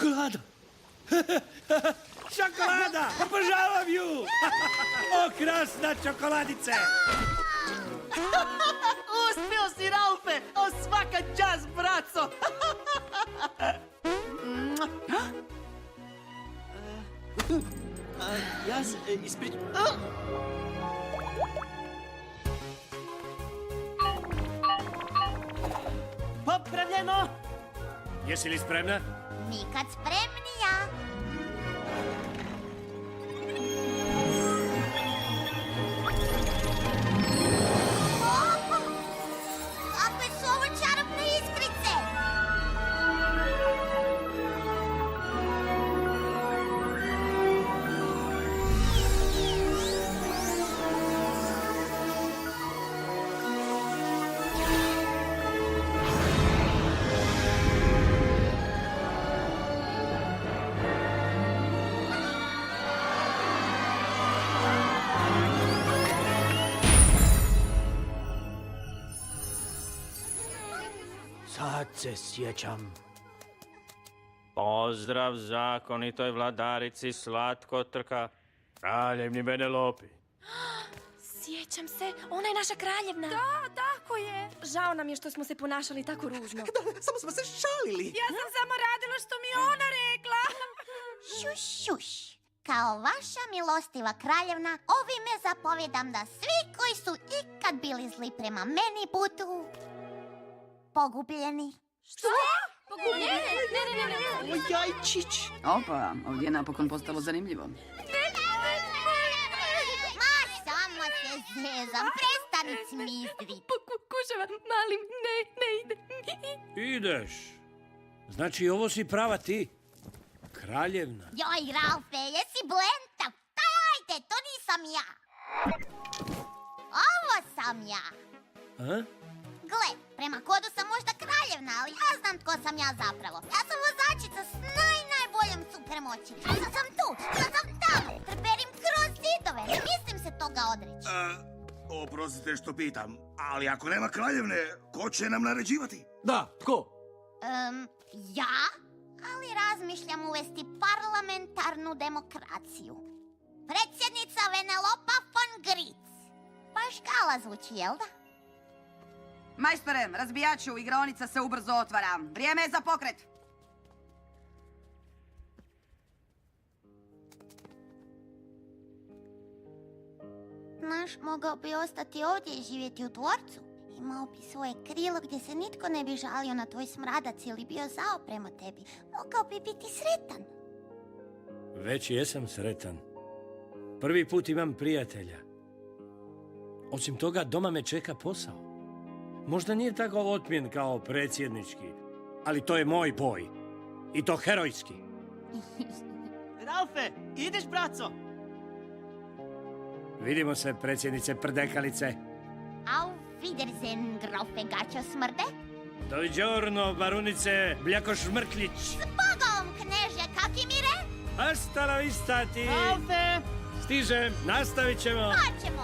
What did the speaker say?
Čokolada! Čokolada! Obožavam ju! O, krasna čokoladice! Uspio si, Ralfe! O, svaka čast, braco! Ja se Popravljeno! Jesi li spremna? Nikad spremnija. Kakve su ovo čarobne iskrice? Sad se sjećam. Pozdrav zakonitoj vladarici Slatkotrka, kraljevni Benelopi. Sjećam se, ona je naša kraljevna. Da, tako je. Žao nam je što smo se ponašali tako ružno. Samo smo se šalili. Ja sam samo radila što mi je ona rekla. Šuš, šuš. Kao vaša milostiva kraljevna, ovime zapovjedam da svi koji su ikad bili zli prema meni budu pogubljeni. Što? O, jajčić. Opa, ovdje je napokon postalo zanimljivo. Ma, samo se zezam, prestani cmizdrit. Pokušavam, mali, ne ide. Ideš. Znači, ovo si prava ti. Kraljevna. Joj, Ralfe, jesi blentav? Ajde, to nisam ja. Ovo sam ja. A? Gle, prema kodu sam možda kraljevna, ali ja znam tko sam ja zapravo. Ja sam vozačica s najboljom supermoći. Sad sam tu, sad sam tamo, trperim kroz zidove, ne mislim se toga odreći. Oprostite što pitam, ali ako nema kraljevne, ko će nam naređivati? Da, tko? Ja? Ali razmišljam uvesti parlamentarnu demokraciju. Predsjednica Venelopa von Gritz. Baš kala zvuči, jel da? Majstore, razbijaču, igraonica se ubrzo otvara. Vrijeme je za pokret. Naš mogao bi ostati ovdje i živjeti u dvorcu. Imao bi svoje krilo gdje se nitko ne bi žalio na tvoj smradac ili bio zao prema tebi. Mogao bi biti sretan. Već jesam sretan. Prvi put imam prijatelja. Osim toga, doma me čeka posao. Možda nije tako otmjen kao predsjednički, ali to je moj boj. I to herojski. Ralfe, ideš, braco? Vidimo se, predsjednice Prdekalice. Auf Wiedersehen, grofe gačo smrde. Doviđorno, barunice Bljako Šmrkljić. S Bogom, kneže Kakimire. Hasta la vista ti. Ralfe! Stižem, nastavit ćemo. Pa ćemo